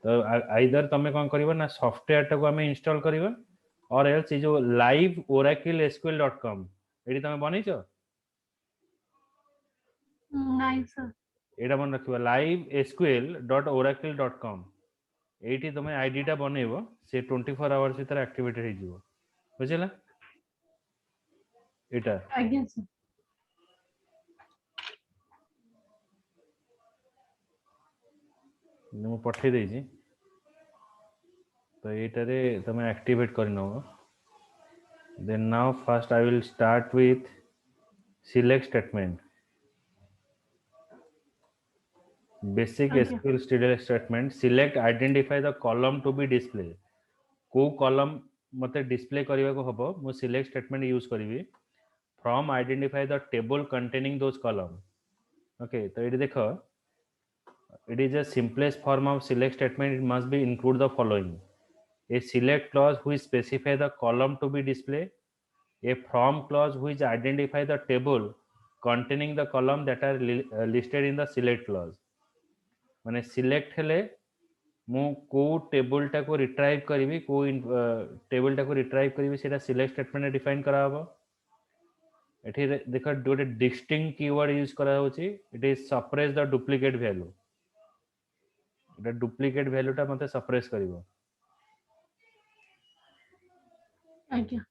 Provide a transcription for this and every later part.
तो आइदर तमे कौन करिवो ना सॉफ्टवेयर टाको आमे इंस्टॉल करिवो और एल्स जो live oraclesql.com एडी तमे बनैछो नहीं सर एटा मन रखिबो livesql.oracle.com एटी तमे आईडी टा बनेइबो से 24 आवर्स भीतर एक्टिवेटेड हे जिवो बुझिला एटा आज्ञा सर मु पठे देछि तो एटारे तमे एक्टिवेट करि नबो then now first I will start with select statement basic आज्ञा SQL statement select identify the column to be displayed को कॉलम मते डिस्प्ले करबा को हबो मु सिलेक्ट स्टेटमेंट यूज करबी from identify the table containing those column okay तो AD देखो it is a simplest form of select statement it must be include the following a select clause which specify the column to be displayed a from clause which identify the table containing the column that are listed in the select clause माने select हेले मु को table टा को retrieve करिवि को table टा को retrieve करिवि सेटा सिलेक्ट स्टेटमेंट रे डिफाइन करा हबो एठी देखो गोटे डिस्टिंक्ट कीवर्ड यूज करा होची it is suppress the duplicate value Etah duplicate value टा मते सप्रेस करिवो आज्ञा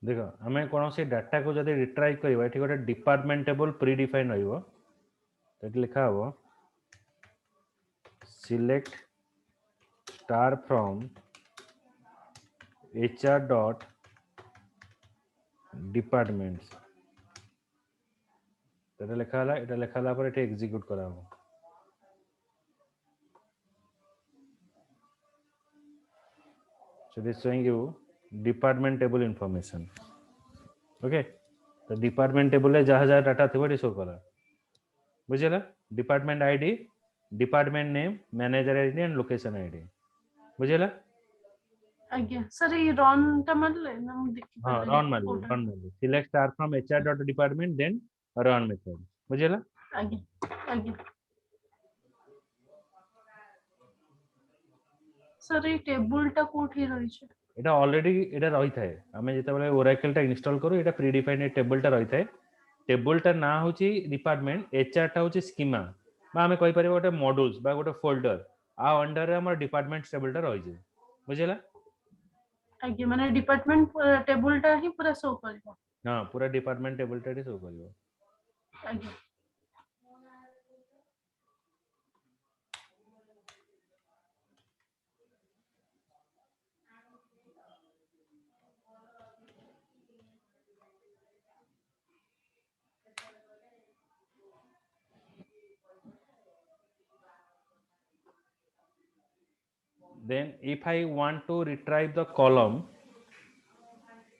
देखो हमें कौन से डाटा को जदि रिट्राइव करबा एठी गोटे डिपार्टमेंट टेबल प्री डिफाइन रहइबो तो लिखा हबो select star from hr dot departments तो लिखा हला एटा लिखा हला पर एठी एग्जीक्यूट करा हबो so this showing you department table information okay तो डिपार्टमेंट टेबल रे जहा जहा डाटा थिबो एठी शो करा बुझिला department ID department name manager ID and location ID बुझिला आज्ञा सर ये रन टा मारले ना मु देखि हां पारले रन मारली select star from hr dot department then run method बुझिला आज्ञा आज्ञा सर ये टेबल टा कोठी रही छै এটা অলরেডি এটা রই থাকে আমি যেতবেলে ওরাকেলটা ইনস্টল কरू এটা প্রি ডিফাইন্ড টেবলটা রই থাকে টেবলটা না হচ্ছে ডিপার্টমেন্ট এইচআরটা হচ্ছে স্কিমা বা আমি কই পারিব গোটে মডুলস বা গোটে ফোল্ডর आ अंडर रे हमर डिपार्टमेंट टेबलटा रहि जे बुझिला आज्ञा माने डिपार्टमेंट टेबल टा ही पूरा शो करबो हां पूरा डिपार्टमेंट टेबलटा रे शो करिवो आज्ञा Then if I want to retrieve the column,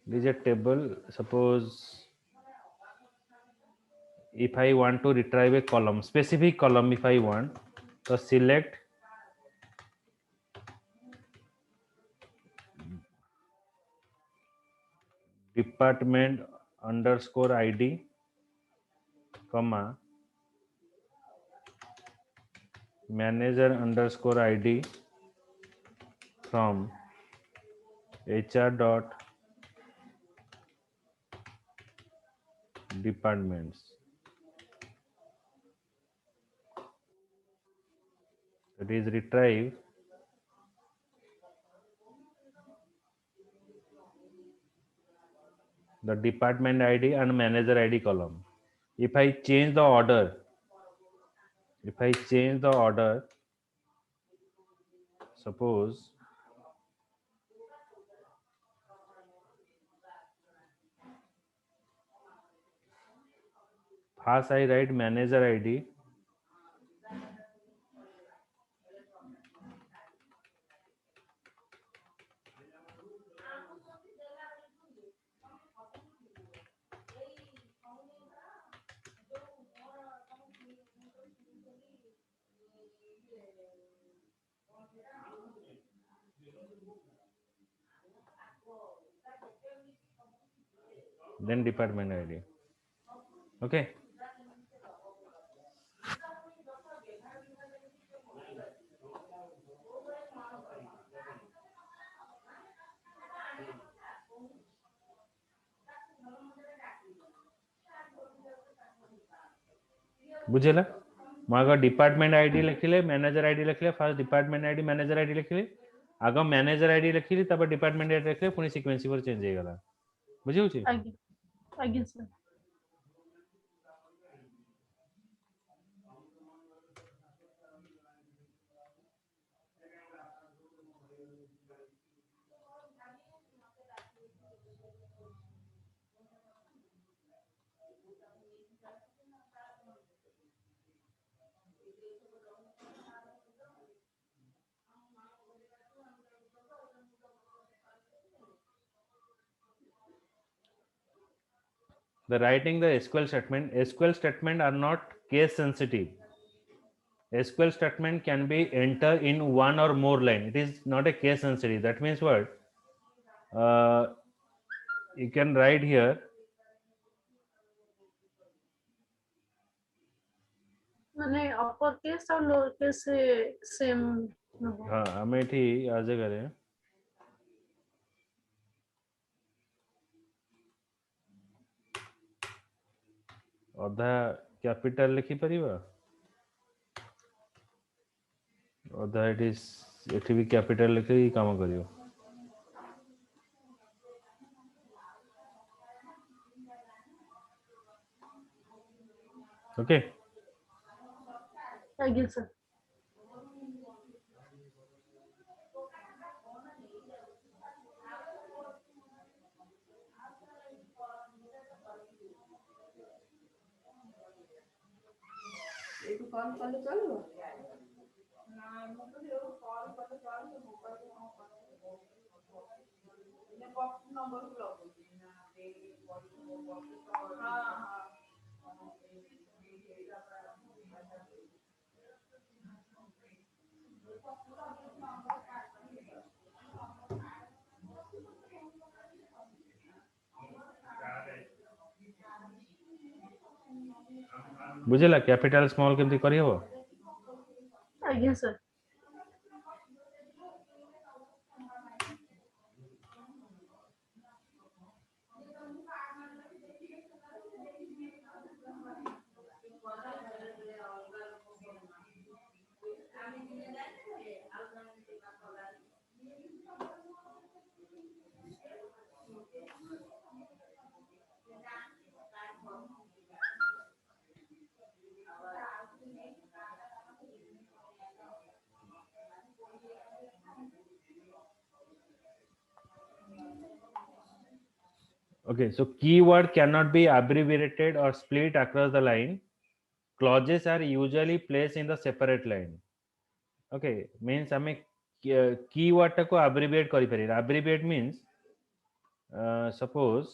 there is a table. Suppose if I want to retrieve a column, specific column, if I want, so select department underscore ID, comma, manager underscore ID from HR dot departments. That is retrieve the department ID and manager ID column. If I change the order, suppose first I write manager ID, then department ID. Okay. बुझेला मग department ID लिखिले manager ID लिखिले first department ID manager ID लिखिले आग manager ID लिखिली तब department ID लिखिले पुनी sequence पर change हो गला बुझी होची आगे sir the writing the SQL statement are not case sensitive. SQL statement can be entered in one or more line. It is not a case sensitive. That means what? You can write here माने upper case और lower case से same हाँ हमें एठी आज करे अधा capital लिखि परिबा अधा इट इज एठी भी कैपिटल लिखि काम करियो ओके आगे सर कॉल कॉल चलो बुझेला कैपिटल स्मॉल केमती करी हो आगे sir Okay, so keyword cannot be abbreviated or split across the line. Clauses are usually placed in the separate line. Okay, means हमें कीवर्ड टाको अब्रिविएट करि पारि अब्रिविएट मीन्स सपोज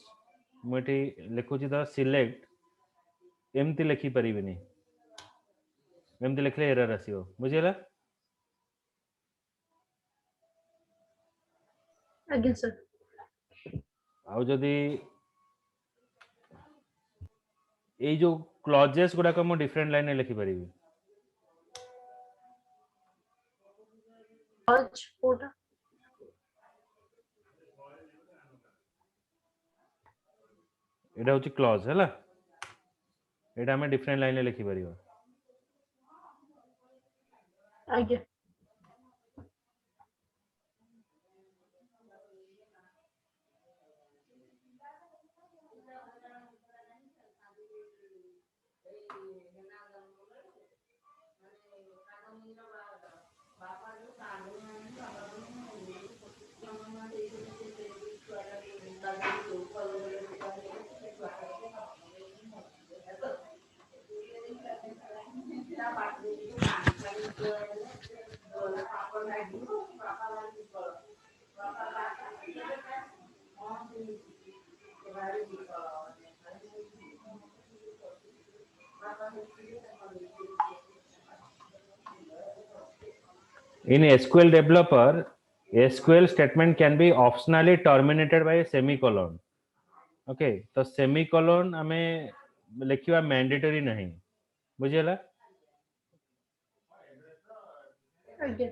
मुठी लिखुची द सिलेक्ट एमती लिखि परिबिनी एमती लिखले एरर आसीबो बुझिला ଆଜ୍ଞା sir आउ जदी एई जो क्लॉजेस गुडा को मो डिफरेंट लाइन लिखि परिबी clause कोटा एटा होची क्लॉज हैला एटा हमें डिफरेंट लाइन लिखि परिबो ଆଜ୍ଞା In SQL developer, SQL statement can be optionally terminated by a semicolon. Okay, तो semicolon हमें लिखिवा mandatory नहीं बुझिला ଆଜ୍ଞା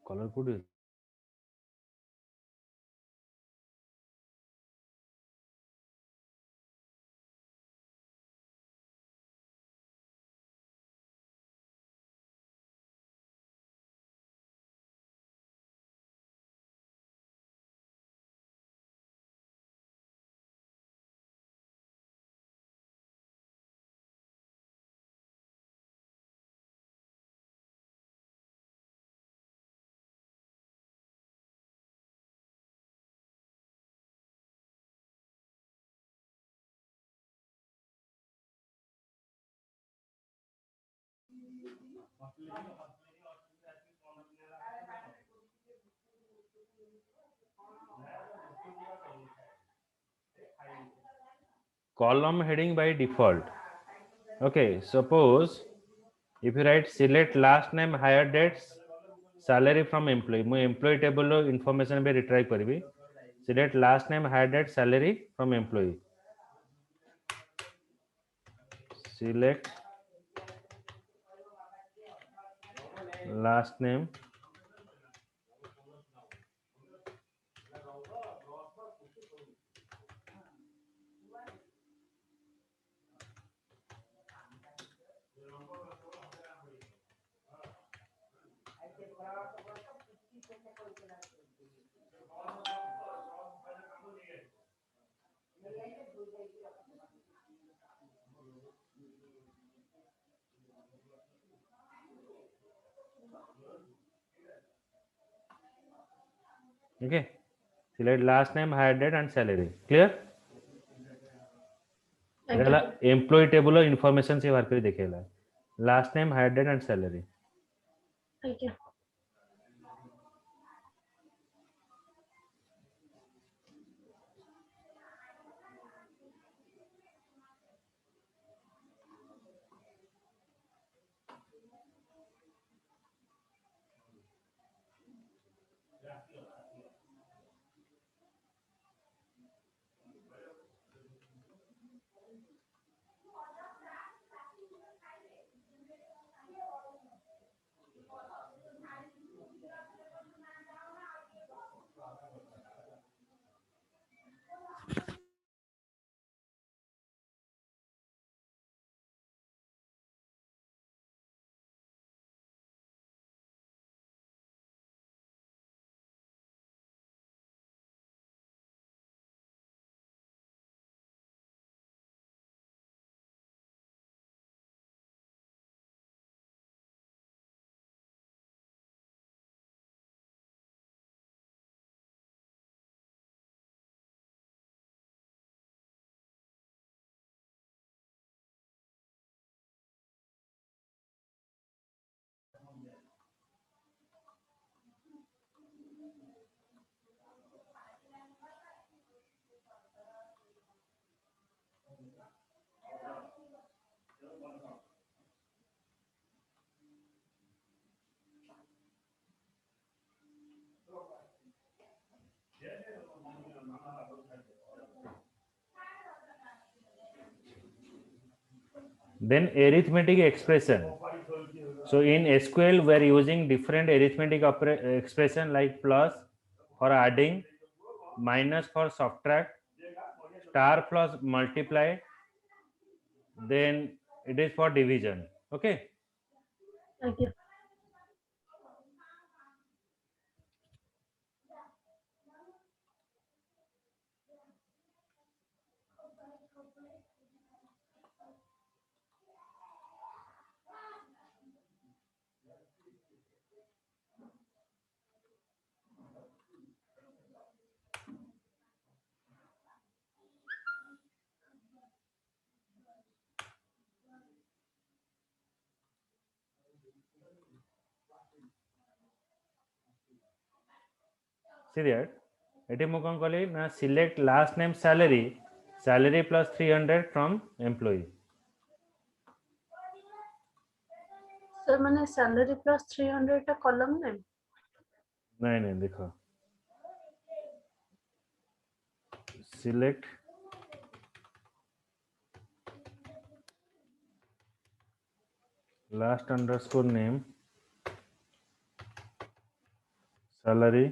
colour code column heading by default. Okay, suppose if you write select last name, hire dates, salary from employee, मैं employee table रो information भी retrieve करिबी. Select last name, hire date, salary from employee. Select last name, okay. Select last name, hire date and salary. Clear? ଆଜ୍ଞା employee table information से बाहर कर देखेला last name hire date and salary ଆଜ୍ଞା then arithmetic expression. So in SQL we are using different arithmetic expression like plus for adding, minus for subtract, star plus multiply, then it is for division. Okay. ଆଜ୍ଞା see that ଏଠି ମୁଁ କ'ଣ କଲି ନା select last name salary, salary plus 300 from employee. Sir मैंने salary plus 300 ଟା କଲम name नहीं नहीं देखो select last underscore name salary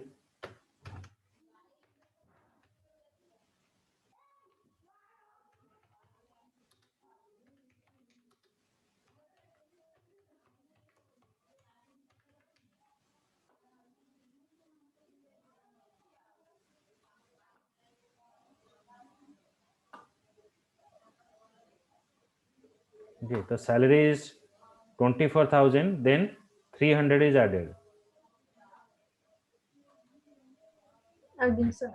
okay. The salary is 24,000, then 300 is added. ଆଜ୍ଞା सर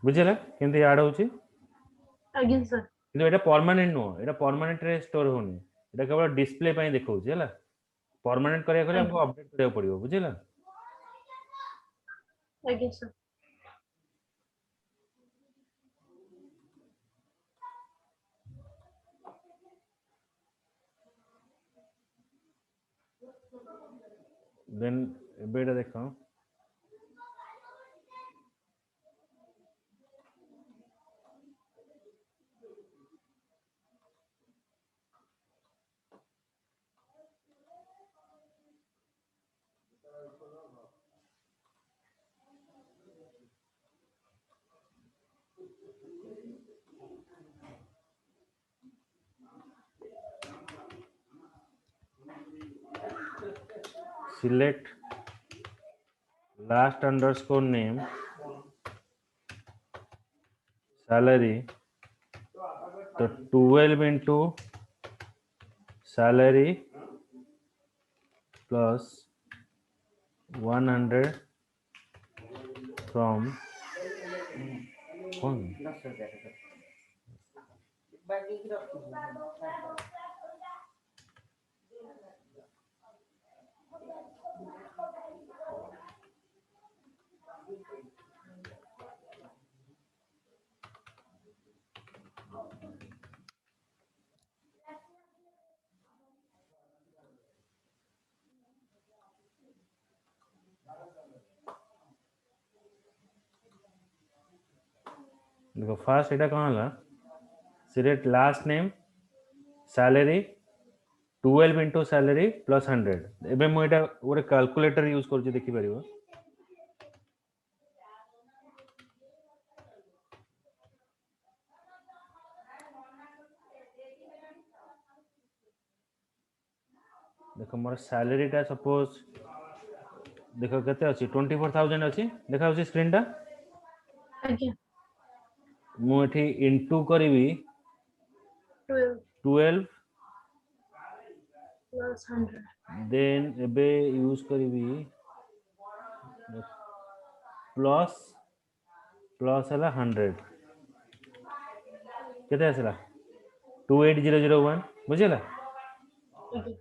ବୁଝିଲା କେମିତି ଆଡ୍ ହଉଛି? ଆଜ୍ଞା सर କିନ୍ତୁ ଏଟା ପର୍ମାନେଣ୍ଟ ନୁହଁ, ଏଟା ପର୍ମାନେଣ୍ଟ ରେ ଷ୍ଟୋର ହଉନି, ଏଟା କେବଳ ଡିସପ୍ଲେ ପାଇଁ ଦେଖଉଛି ହେଲା। ପର୍ମାନେଣ୍ଟ କରିବାକୁ ହେଲେ ଆମକୁ ଅପଡେଟ କରିବାକୁ ପଡିବ, ବୁଝିଲା? ଆଜ୍ଞା सर ଦେନ୍ ଏବେ ଏଟା ଦେଖ select last underscore name salary, तो 12 into salary plus 100 from कौन देखो फास्ट एटा कौन हला select last name salary 12 into salary plus 100 एबे मु एटा ओरे कैलकुलेटर यूज करछि देखि परिबो देखो मोर सैलरी टा सपोज देखो केते अछि 24,000 अछि देखा होछि स्क्रीन टा ଆଜ୍ଞା मु एठी इनटू करबी 12 प्लस 100 देन एबे यूज करबी प्लस प्लस हला 100 केते आसला 28001 बुझिला ଆଜ୍ଞା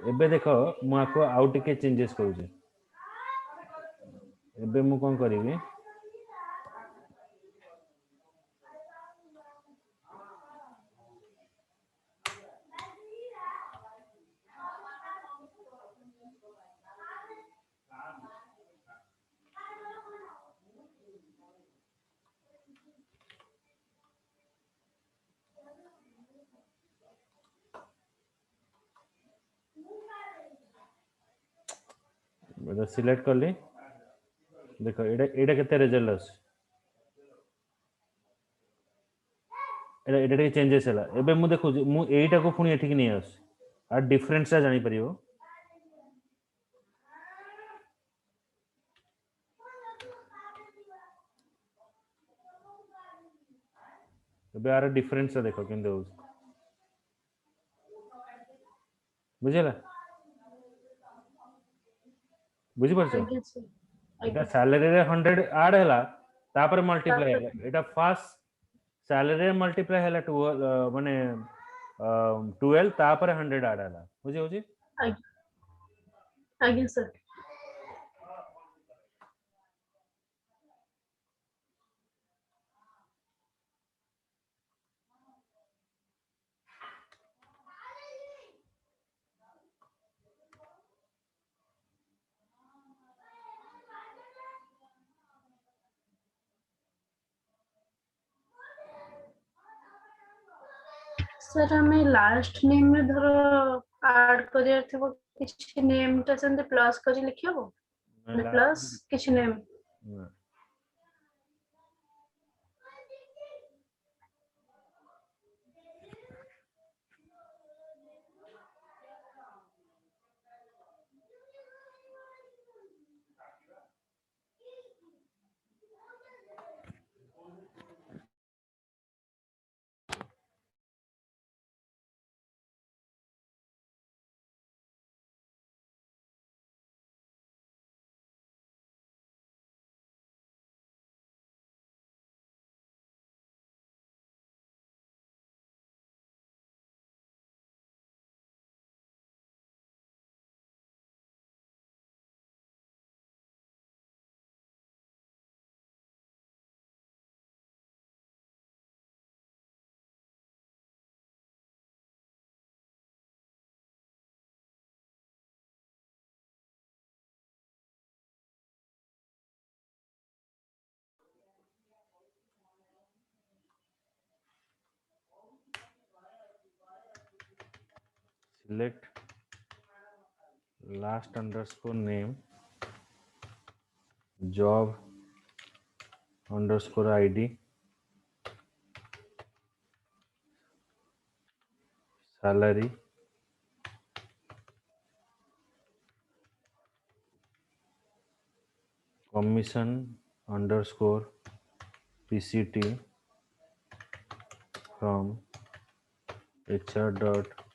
एबे देखो मु आको आउ टिके चेंजेस करूछि एबे मु कोन करबी এটা সিলেক্ট করলি দেখো এটা কেতে রেজল্ট আছে এটা ଟିକେ ଚେଞ୍ଜେସ୍ ହେଲା ଏବେ ମୁଁ ଦେଖୁଛି ମୁଁ ଏଇଟାକୁ ପୁଣି ଏଠିକି ନେଇ ଆସୁଛି আর ଡିଫରେନ୍ସଟା ଜାଣିପାରିବ ଏବେ ଆର ଡିଫରେନ୍ସଟା ଦେଖ କେମିତି ହଉଛି ବୁଝିଲା ବୁଝିପାରୁଛ ଆଜ୍ଞା sir এটা ଆଜ୍ଞା ସାଲାରୀରେ 100 ଆଡ୍ ହେଲା ତାପରେ ମଲ୍ଟିପ୍ଲାଏ ତାପରେ ହେଲା এটা ଫାର୍ଷ୍ଟ ସାଲାରୀରେ ମଲ୍ଟିପ୍ଲାଏ ହେଲା 12 ମାନେ 12 ତାପରେ 100 ଆଡ୍ ହେଲା ବୁଝି ହଉଛି ଆଜ୍ଞା sir ସାର୍ ଆମେ ଲାଷ୍ଟ ନେମ୍ ରେ ଧର ଆଡ୍ କରିବାର ଥିବ କିଛି ନେମ୍ ଟା ସେମିତି ପ୍ଲସ୍ କରି ଲେଖିହବ ମାନେ ପ୍ଲସ୍ କିଛି name select last underscore name job underscore id salary commission underscore pct from hr dot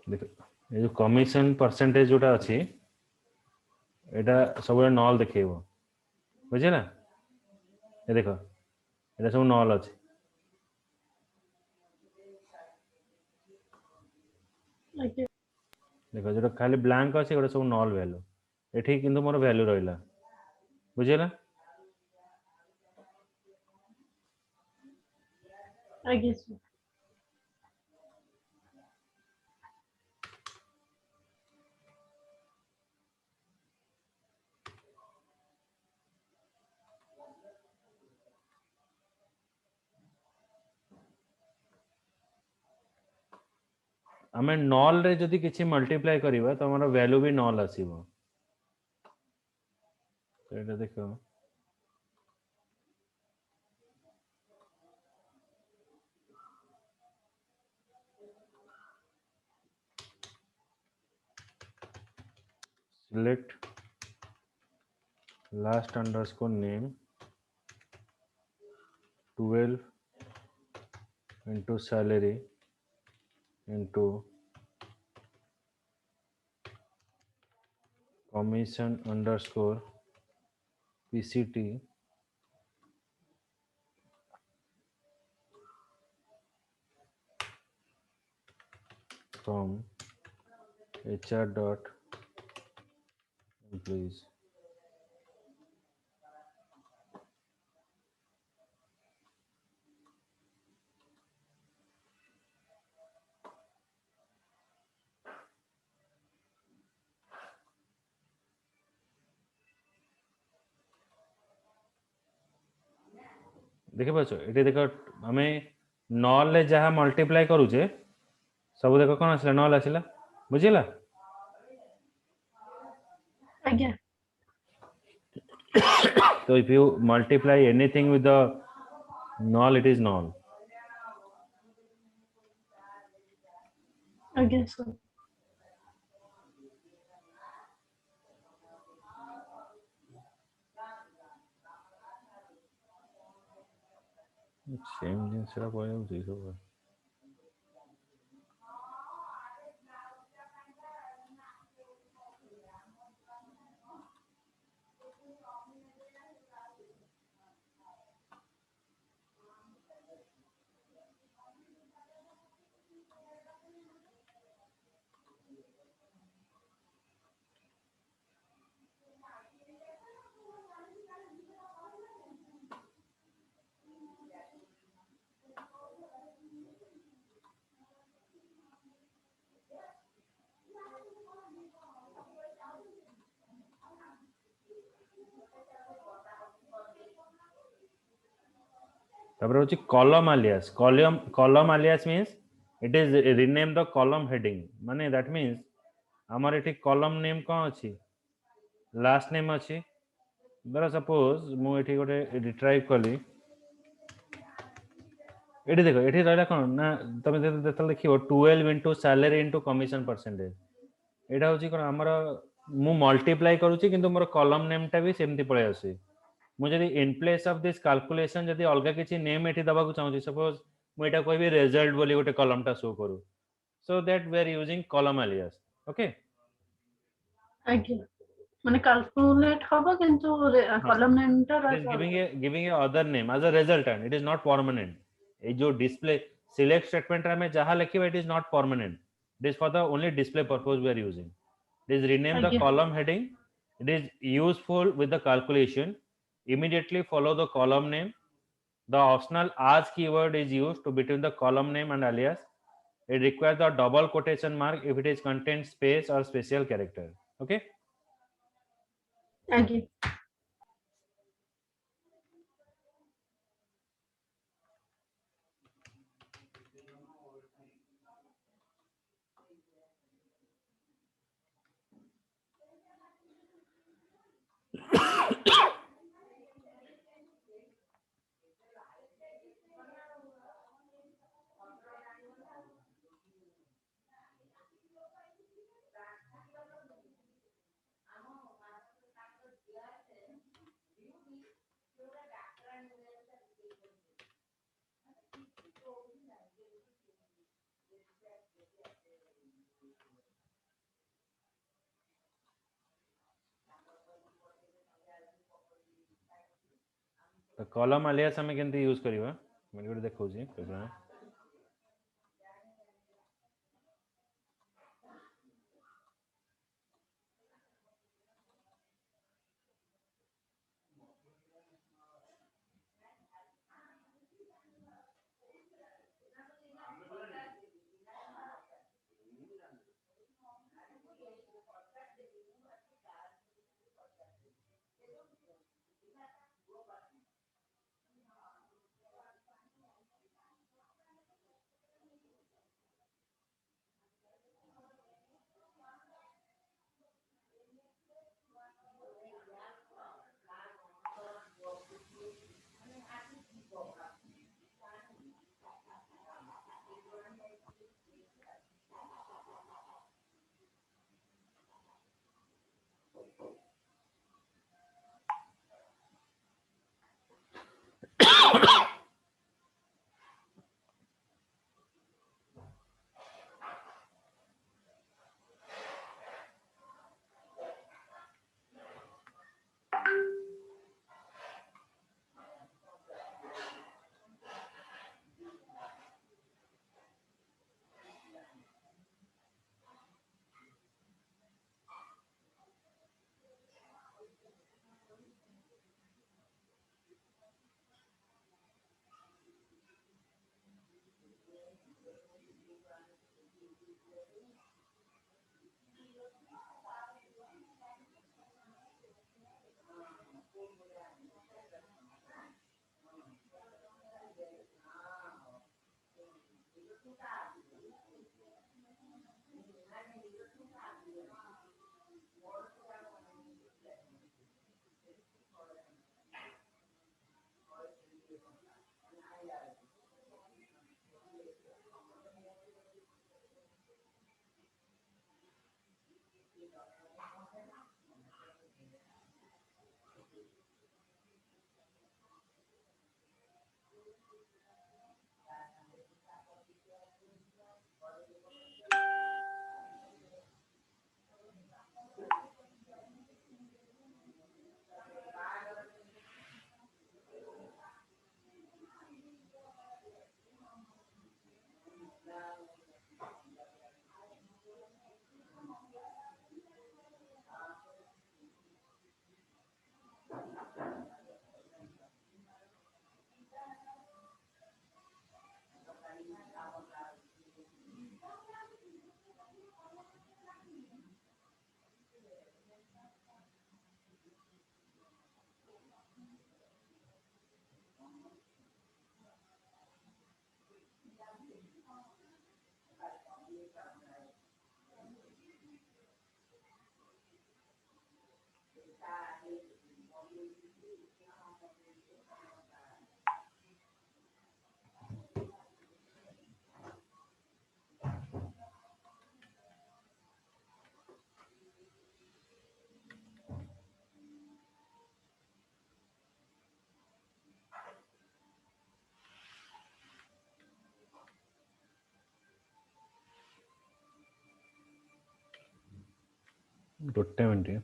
देख ये जो कमिशन परसेंटेज जोटा अच्छी एटा सब नल देखो बुझे ना ये देख ये सब नल अच्छे ଆଜ୍ଞା देख जो खाली ब्लैंक अच्छे गोटे सब नल भैल्यू ये किंतु मोर भैल्यू रहा बुझेगा ଆଜ୍ଞା sir आम नल रे जदि किसी मल्टीप्लाई करवा तो हमारा वैल्यू भी नल आसो देख select last underscore name 12 into salary into commission underscore pct from hr dot employees देखि पाछ एटी देख आमे नल ले जहा मल्टीप्लाई करूचे सब देख कोन आसला नल आसला बुझिला आज्ञा so if you multiply anything with the null it is null आज्ञा सर सेम जिनिस रा पय होची सब तापर होची column alias means it is rename the column heading माने that means हमर एठी कॉलम नेम कोन अछि लास्ट नेम अछि धर सपोज मु एठी गोटे रिट्राइव कली एठी देखो एठी रहला कोन ना तमे देतल देखियो 12 into salary into commission percentage एटा होची कोन हमर मु मल्टीप्लाई करूची किंतु मोर कॉलम नेम टा भी सेमती पळे आसी मु जदी in place of this calculation जदी अलगा किछि नेम एठी दबा को चाहूची सपोज मु एटा कहबी रिजल्ट बोली गोटे कॉलम टा शो करू so that we are using column alias okay आज्ञा माने कैलकुलेट हबो किंतु कॉलम नेम टा it is giving a other name as a resultant it is not permanent ए जो डिस्प्ले सिलेक्ट स्टेटमेंट रे में जहां लिखिबा it is not permanent it is for the only display purpose we are using it is rename the आज्ञा column heading it is useful with the calculation immediately follow the column name the optional as keyword is used to between the column name and alias it requires the double quotation mark if it is contains space or special character okay आज्ञा तो column alias हमें केंती use करिवा मैं गोटे देखौजी programme ଗୋଟେ minute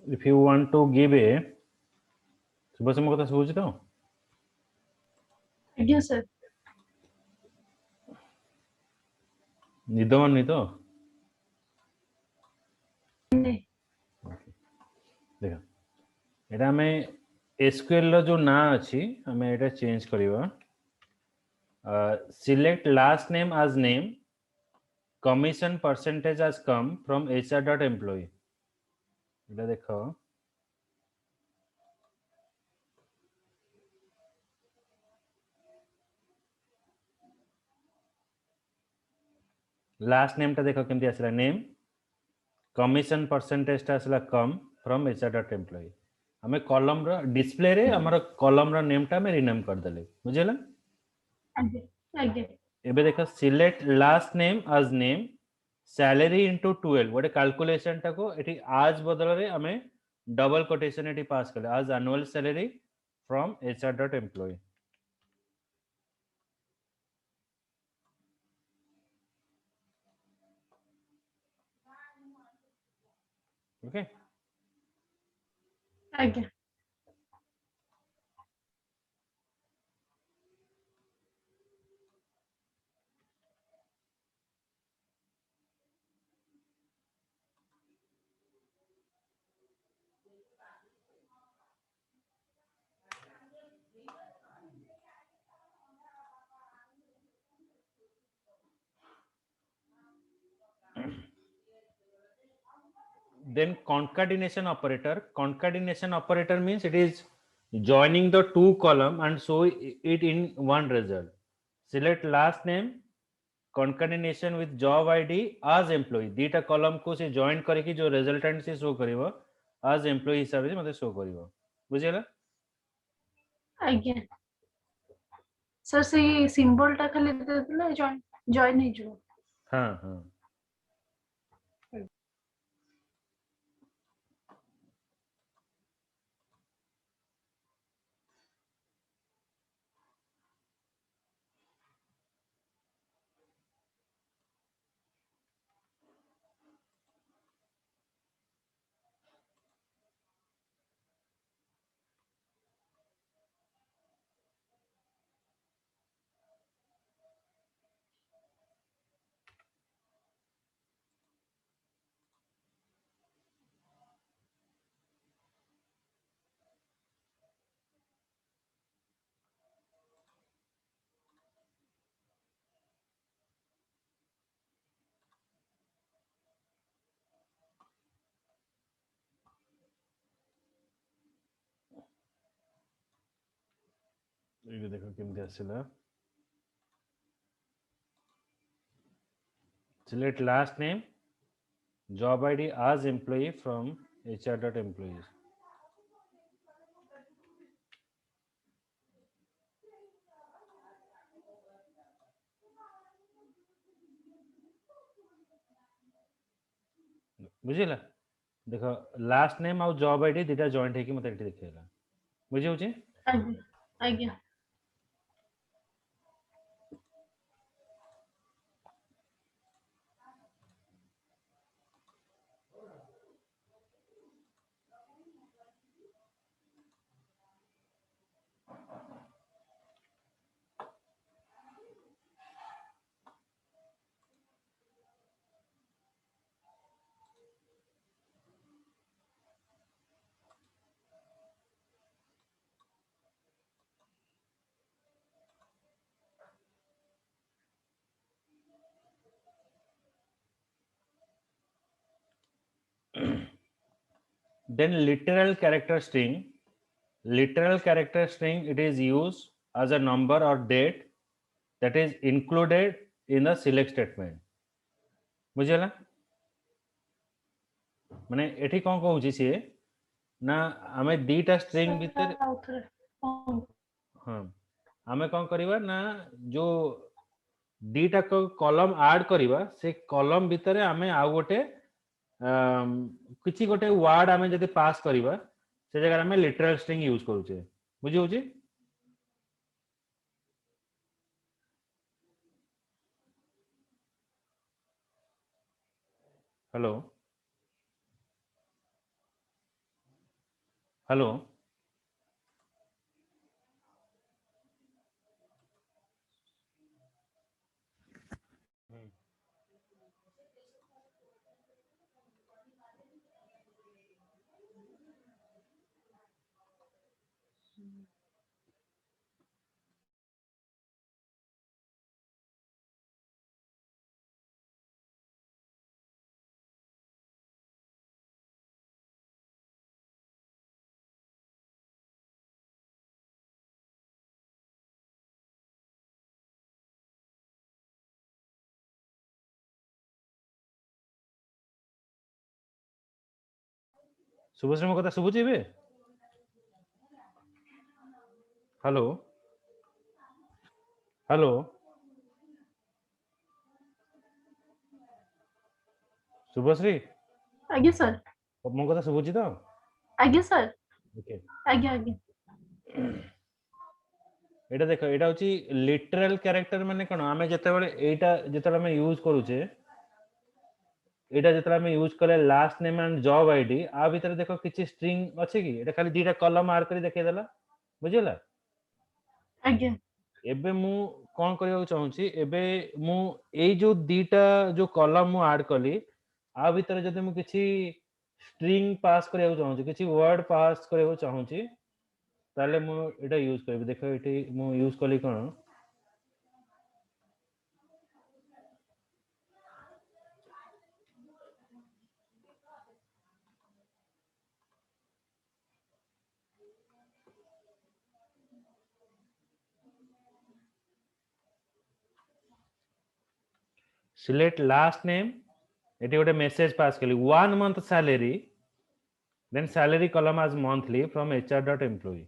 if you want to give a सुबह ମୋ କଥା ଶୁଭୁଛି ତ ଆଜ୍ଞା ସାର୍ ନିଦ ମାନି ତ ଦେଖ एटा हमें एसक्यूएल रो जो ना अछि हमें एटा चेंज करिवा select last name as name commission percentage as कम फ्रॉम hr.employee एटा देखो लास्ट नेम टा देखो केमती आसला नेम कमीशन परसेंटेज टा आसला कम फ्रॉम hr.employee हमें कॉलम रो डिस्प्ले रे हमर कॉलम रो नेम टा में रीनेम कर देले बुझेला ଆଜ୍ଞା ଆଜ୍ଞା एबे देखो select last name as name salary into 12 गोटे कैलकुलेशन टा को एठी आज बदल रे हमें डबल कोटेशन एठी पास करले आज annual salary from hr.employee okay ଆଜ୍ଞା then concatenation operator means it is joining the two column and show it in one result. Select last name concatenation with job id as employee, दीटा column को से join करके जो resultant से show करिवो as employee हिसाब से मते show करिवो, बुझिला? आज्ञा sir से सिंबल टा खाली दे देले जॉइन नहीं जो। हाँ हाँ ये देखो केमती आसिला. Select last name job id as employee from hr.employees. बुझिला? देखो लास्ट नेम और जॉब आईडी दीटा जॉइंट है कि मते एठी देखेला, बुझि होची? आज्ञा आज्ञा Then literal character string it is used as a number or date that is included in the select statement. बुझिला? माने एठी कोन कहूची से ना हमें दीटा स्ट्रिंग भीतर हाँ हमें कौन करिवा ना जो दीटा को कॉलम ऐड करिवा से कॉलम भीतर हमें आ गोटे किछि गोटे वर्ड हमें जदि पास करिवा से जगह हमें लिटरल स्ट्रिंग यूज करूचे, बुझि होची? हेलो हेलो शुभश्री मो कथा शुभुची बे? हेलो हेलो शुभश्री आज्ञा सर मो कथा शुभुची तो? आज्ञा सर ओके आज्ञा आज्ञा एटा देखो एटा होची लिटरल कैरेक्टर माने कोन हमें जते बेले एटा जते हमें यूज करूचे एटा जते हमें यूज करे last name and job ID आ भीतर देखो किछि स्ट्रिंग अछि कि एटा खाली दीटा कॉलम आर करी देखे देला, बुझिला? आज्ञा एबे मु कोन करियो चाहूची एबे मु एई जो दीटा जो कॉलम मु ऐड कली आ भीतर जते मु किछि स्ट्रिंग पास करियो चाहूची किछि वर्ड पास करियो चाहूची ताले मु एटा यूज करबी. देखो एटी मु यूज कली कोन सिलेक्ट लास्ट नेम एटी गोटे मेसेज पास कली 1 month salary then salary column as monthly from hr.employee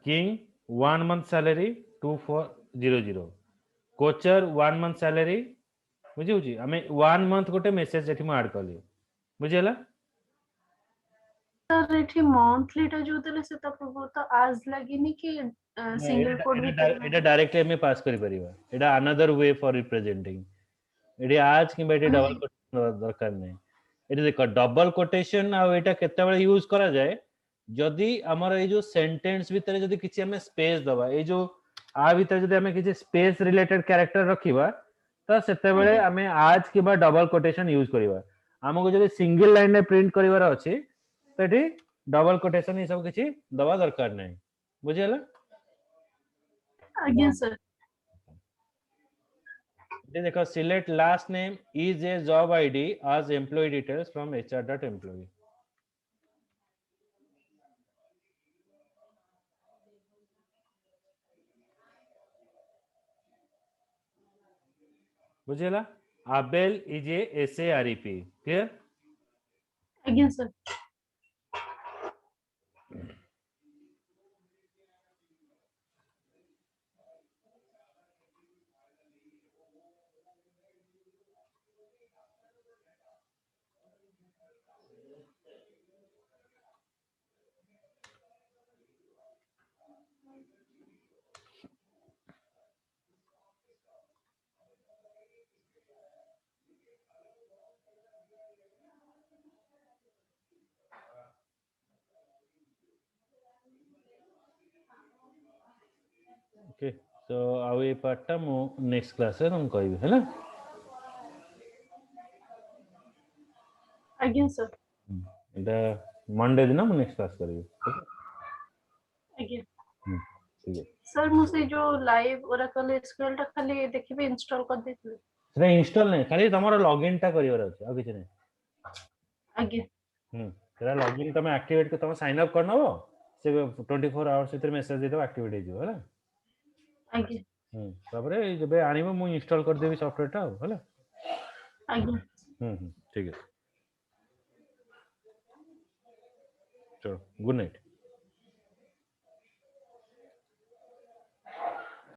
King 1 month salary 2400 Kochhar 1 month salary बुझी आमे 1 मंथ गोटे मेसेज एठी म ऐड करली बुझिला सर एठी मंथली टा जो देले से त पूर्व तो आज लागिनी कि सिंगल कोड भीतर एटा डायरेक्टली हमें पास करि परिबा एटा another way for representing eighty आज कि बेटी डबल कोटेशन दरकार नै एटी देखो डबल कोटेशन आ एटा केते बेले यूज करा जाय जदी हमर ए जो सेंटेंस भीतर जदी किछि हमें स्पेस दबा ए जो आ भीतर जदी हमें किछि स्पेस रिलेटेड कैरेक्टर रखिबा त सेते बेले हमें आज किबा डबल कोटेशन यूज करिबा हमको जदी सिंगल लाइन में प्रिंट करिवार अछि तेठी डबल कोटेशन ई सब किछि दबा दरकार नै बुझियला आज्ञा सर देखो select last name is a job ID as employee details from hr.employee बुझियला आबेल इज ए SAREP क्लियर आज्ञा सर ओके तो आउ ए पार्ट टा मु नेक्स्ट क्लास रे हम कहबी हैला आज्ञा सर एटा मंडे दिन हम नेक्स्ट क्लास करबी आज्ञा ठीक है सर मुझे जो लाइव ओरेकल एसक्यूएल टा खाली देखिबे इंस्टॉल कर देथिले सेटा इंस्टॉल नै खाली तमरो लॉगिन टा करिवर अछि आ किछ नै आज्ञा सेटा लॉगिन तमे एक्टिवेट कर तमे साइन अप करनबो से 24 आवर्स भीतर मेसेज देतो एक्टिवेट हे जो हैला आज्ञा तापरे जबे आनिबो मु इंस्टॉल कर देबी सॉफ्टवेयर टा हैला आज्ञा ठीक है चलो गुड नाइट